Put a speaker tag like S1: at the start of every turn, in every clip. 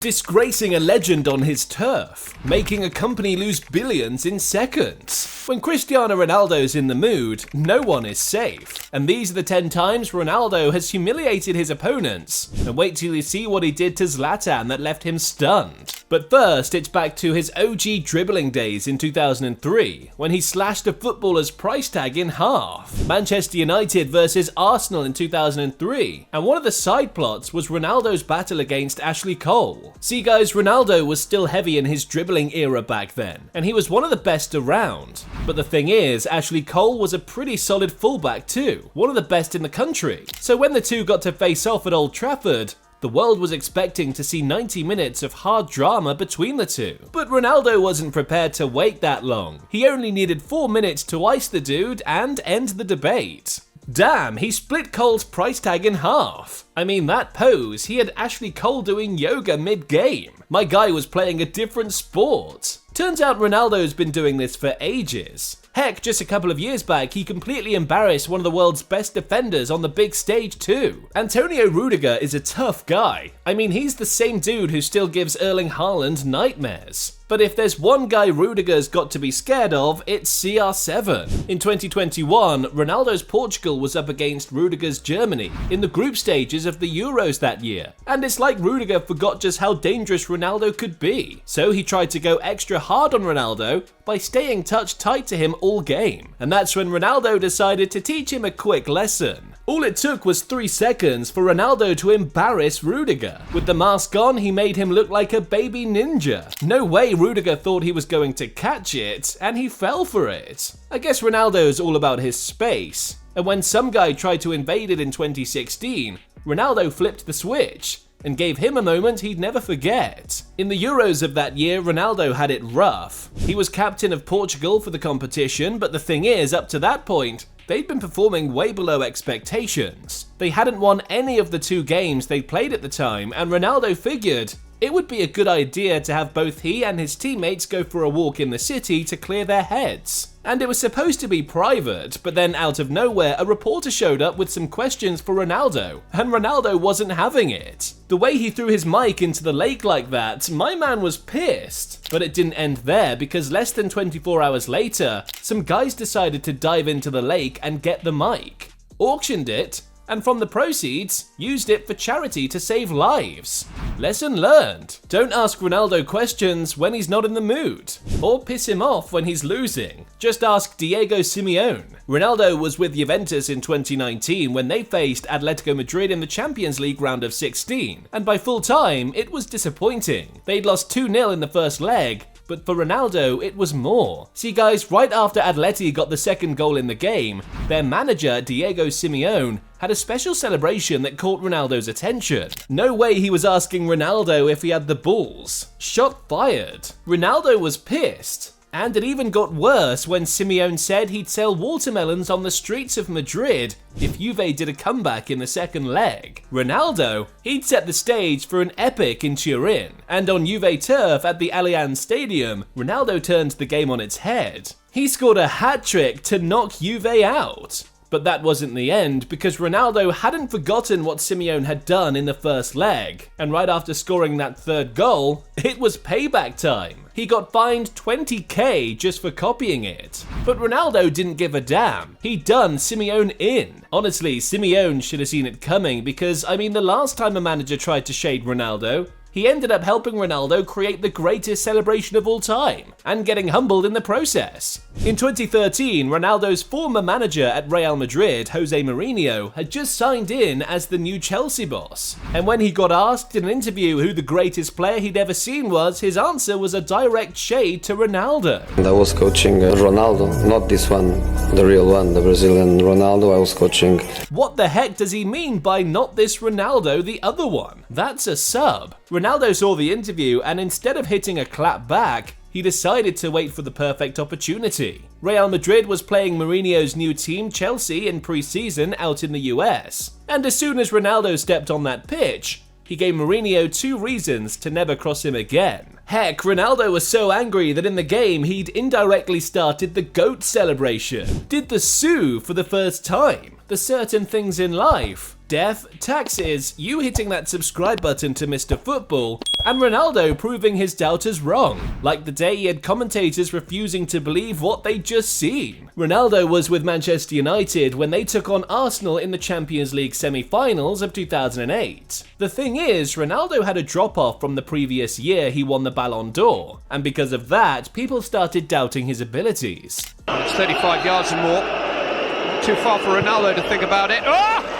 S1: Disgracing a legend on his turf, making a company lose billions in seconds. When Cristiano Ronaldo's in the mood, no one is safe. And these are the 10 times Ronaldo has humiliated his opponents. And wait till you see what he did to Zlatan that left him stunned. But first, it's back to his OG dribbling days in 2003, when he slashed a footballer's price tag in half. Manchester United versus Arsenal in 2003, and one of the side plots was Ronaldo's battle against Ashley Cole. See guys, Ronaldo was still heavy in his dribbling era back then, and he was one of the best around. But the thing is, Ashley Cole was a pretty solid fullback too, one of the best in the country. So when the two got to face off at Old Trafford, the world was expecting to see 90 minutes of hard drama between the two. But Ronaldo wasn't prepared to wait that long. He only needed 4 minutes to ice the dude and end the debate. Damn, he split Cole's price tag in half. I mean, that pose, he had Ashley Cole doing yoga mid-game. My guy was playing a different sport. Turns out Ronaldo's been doing this for ages. Heck, just a couple of years back, he completely embarrassed one of the world's best defenders on the big stage too. Antonio Rudiger is a tough guy. I mean, he's the same dude who still gives Erling Haaland nightmares. But if there's one guy Rudiger's got to be scared of, it's CR7. In 2021, Ronaldo's Portugal was up against Rudiger's Germany in the group stages of the Euros that year. And it's like Rudiger forgot just how dangerous Ronaldo could be. So he tried to go extra hard on Ronaldo by staying touch tight to him all game. And that's when Ronaldo decided to teach him a quick lesson. All it took was 3 seconds for Ronaldo to embarrass Rudiger. With the mask on, he made him look like a baby ninja. No way Rudiger thought he was going to catch it, and he fell for it. I guess Ronaldo's all about his space. And when some guy tried to invade it in 2016, Ronaldo flipped the switch and gave him a moment he'd never forget. In the Euros of that year, Ronaldo had it rough. He was captain of Portugal for the competition, but the thing is, up to that point, they'd been performing way below expectations. They hadn't won any of the 2 games they played at the time, and Ronaldo figured it would be a good idea to have both he and his teammates go for a walk in the city to clear their heads. And it was supposed to be private, but then out of nowhere a reporter showed up with some questions for Ronaldo, and Ronaldo wasn't having it. The way he threw his mic into the lake like that, my man was pissed. But it didn't end there, because less than 24 hours later, some guys decided to dive into the lake and get the mic, auctioned it, and from the proceeds, used it for charity to save lives. Lesson learned. Don't ask Ronaldo questions when he's not in the mood, or piss him off when he's losing. Just ask Diego Simeone. Ronaldo was with Juventus in 2019 when they faced Atletico Madrid in the Champions League round of 16, and by full time, it was disappointing. They'd lost 2-0 in the first leg, but for Ronaldo, it was more. See guys, right after Atleti got the second goal in the game, their manager, Diego Simeone, had a special celebration that caught Ronaldo's attention. No way he was asking Ronaldo if he had the balls. Shot fired. Ronaldo was pissed. And it even got worse when Simeone said he'd sell watermelons on the streets of Madrid if Juve did a comeback in the second leg. Ronaldo, he'd set the stage for an epic in Turin. And on Juve turf at the Allianz Stadium, Ronaldo turned the game on its head. He scored a hat-trick to knock Juve out. But that wasn't the end, because Ronaldo hadn't forgotten what Simeone had done in the first leg. And right after scoring that third goal, it was payback time. He got fined 20k just for copying it. But Ronaldo didn't give a damn. He'd done Simeone in. Honestly, Simeone should have seen it coming, because I mean, the last time a manager tried to shade Ronaldo, he ended up helping Ronaldo create the greatest celebration of all time, and getting humbled in the process. In 2013, Ronaldo's former manager at Real Madrid, Jose Mourinho, had just signed in as the new Chelsea boss. And when he got asked in an interview who the greatest player he'd ever seen was, his answer was a direct shade to Ronaldo.
S2: And I was coaching Ronaldo, not this one, the real one, the Brazilian Ronaldo I was coaching.
S1: What the heck does he mean by not this Ronaldo, the other one? That's a sub. Ronaldo saw the interview, and instead of hitting a clap back, he decided to wait for the perfect opportunity. Real Madrid was playing Mourinho's new team, Chelsea, in pre-season out in the US. And as soon as Ronaldo stepped on that pitch, he gave Mourinho 2 reasons to never cross him again. Heck, Ronaldo was so angry that in the game he'd indirectly started the GOAT celebration. Did the sue for the first time. The certain things in life death, taxes, you hitting that subscribe button to Mr. Football, and Ronaldo proving his doubters wrong, like the day he had commentators refusing to believe what they'd just seen. Ronaldo was with Manchester United when they took on Arsenal in the Champions League semi-finals of 2008. The thing is, Ronaldo had a drop-off from the previous year he won the Ballon d'Or, and because of that, people started doubting his abilities.
S3: It's 35 yards and more. Not too far for Ronaldo to think about it. Oh!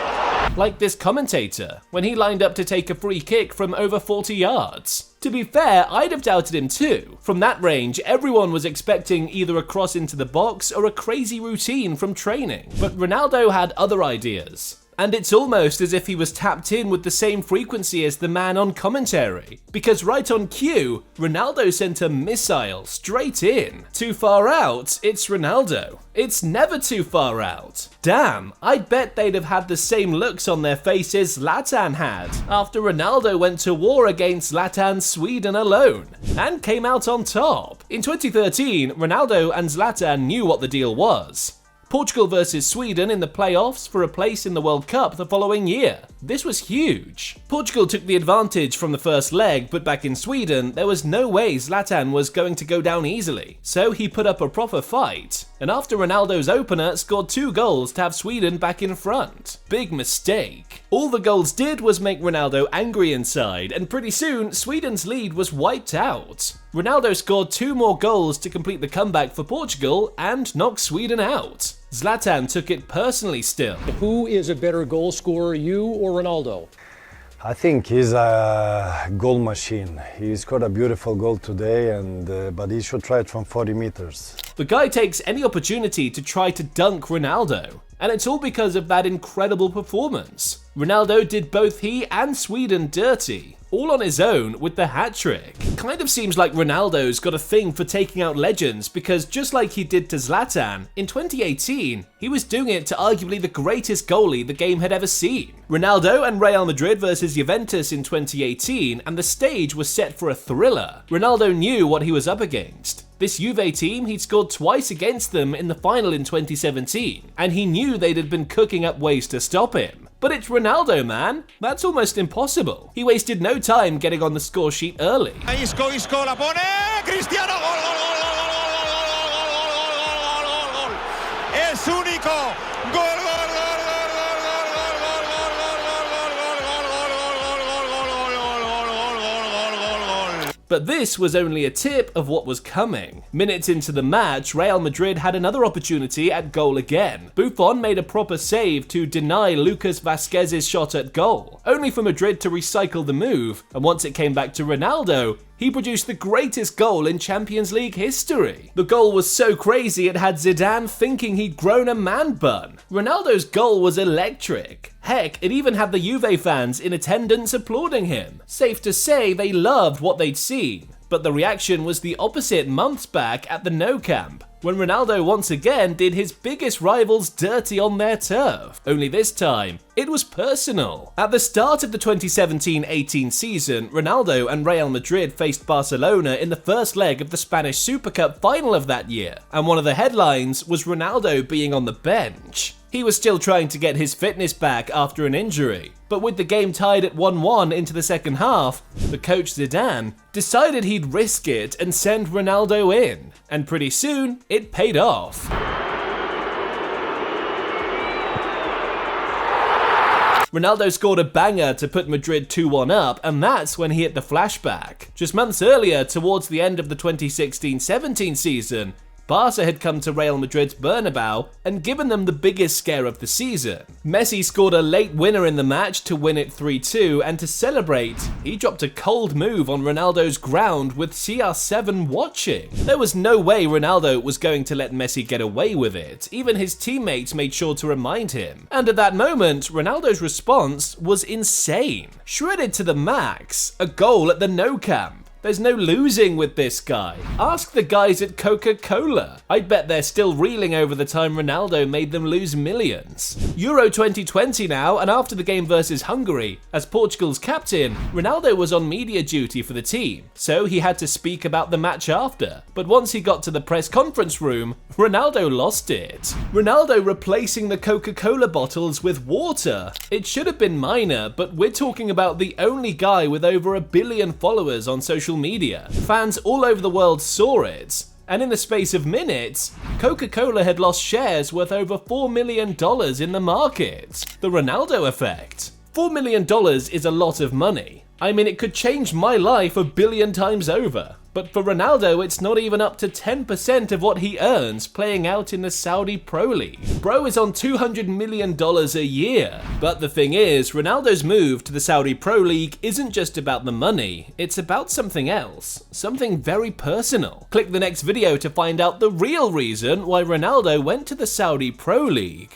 S1: Like this commentator, when he lined up to take a free kick from over 40 yards. To be fair, I'd have doubted him too. From that range, everyone was expecting either a cross into the box or a crazy routine from training. But Ronaldo had other ideas. And it's almost as if he was tapped in with the same frequency as the man on commentary. Because right on cue, Ronaldo sent a missile straight in. Too far out, it's Ronaldo. It's never too far out. Damn, I bet they'd have had the same looks on their faces Zlatan had after Ronaldo went to war against Zlatan's Sweden alone and came out on top. In 2013, Ronaldo and Zlatan knew what the deal was. Portugal versus Sweden in the playoffs for a place in the World Cup the following year. This was huge. Portugal took the advantage from the first leg, but back in Sweden, there was no way Zlatan was going to go down easily. So he put up a proper fight. And after Ronaldo's opener, scored 2 goals to have Sweden back in front. Big mistake. All the goals did was make Ronaldo angry inside, and pretty soon, Sweden's lead was wiped out. Ronaldo scored 2 more goals to complete the comeback for Portugal and knock Sweden out. Zlatan took it personally still.
S4: Who is a better goal scorer, you or Ronaldo?
S5: I think he's a goal machine. He scored a beautiful goal today, but he should try it from 40 meters.
S1: The guy takes any opportunity to try to dunk Ronaldo, and it's all because of that incredible performance. Ronaldo did both he and Sweden dirty, all on his own with the hat-trick. Kind of seems like Ronaldo's got a thing for taking out legends, because just like he did to Zlatan, in 2018, he was doing it to arguably the greatest goalie the game had ever seen. Ronaldo and Real Madrid versus Juventus in 2018, and the stage was set for a thriller. Ronaldo knew what he was up against. This Juve team, he'd scored twice against them in the final in 2017, and he knew they'd have been cooking up ways to stop him. But it's Ronaldo, man. That's almost impossible. He wasted no time getting on the score sheet early.
S3: Isco, la pone Cristiano, gol, gol, gol, gol, gol, gol, gol, gol, gol, gol, gol, es único, gol, gol, gol, gol, gol, gol, gol. But
S1: this was only a tip of what was coming. Minutes into the match, Real Madrid had another opportunity at goal again. Buffon made a proper save to deny Lucas Vazquez's shot at goal, only for Madrid to recycle the move, and once it came back to Ronaldo, he produced the greatest goal in Champions League history. The goal was so crazy it had Zidane thinking he'd grown a man bun. Ronaldo's goal was electric. Heck, it even had the Juve fans in attendance applauding him. Safe to say they loved what they'd seen. But the reaction was the opposite months back at the Nou Camp, when Ronaldo once again did his biggest rivals dirty on their turf. Only this time, it was personal. At the start of the 2017-18 season, Ronaldo and Real Madrid faced Barcelona in the first leg of the Spanish Super Cup final of that year, and one of the headlines was Ronaldo being on the bench. He was still trying to get his fitness back after an injury, but with the game tied at 1-1 into the second half, the coach Zidane decided he'd risk it and send Ronaldo in, and pretty soon, it paid off. Ronaldo scored a banger to put Madrid 2-1 up, and that's when he hit the flashback. Just months earlier, towards the end of the 2016-17 season, Barca had come to Real Madrid's Bernabeu and given them the biggest scare of the season. Messi scored a late winner in the match to win it 3-2, and to celebrate, he dropped a cold move on Ronaldo's ground with CR7 watching. There was no way Ronaldo was going to let Messi get away with it. Even his teammates made sure to remind him. And at that moment, Ronaldo's response was insane. Shredded to the max, a goal at the Nou Camp. There's no losing with this guy. Ask the guys at Coca-Cola. I bet they're still reeling over the time Ronaldo made them lose millions. Euro 2020 now, and after the game versus Hungary, as Portugal's captain, Ronaldo was on media duty for the team, so he had to speak about the match after. But once he got to the press conference room, Ronaldo lost it. Ronaldo replacing the Coca-Cola bottles with water. It should have been minor, but we're talking about the only guy with over 1 billion followers on social media. Fans all over the world saw it. And in the space of minutes, Coca-Cola had lost shares worth over $4 million in the market. The Ronaldo effect. $4 million is a lot of money. I mean, it could change my life 1 billion times over. But for Ronaldo, it's not even up to 10% of what he earns playing out in the Saudi Pro League. Bro is on $200 million a year. But the thing is, Ronaldo's move to the Saudi Pro League isn't just about the money, it's about something else. Something very personal. Click the next video to find out the real reason why Ronaldo went to the Saudi Pro League.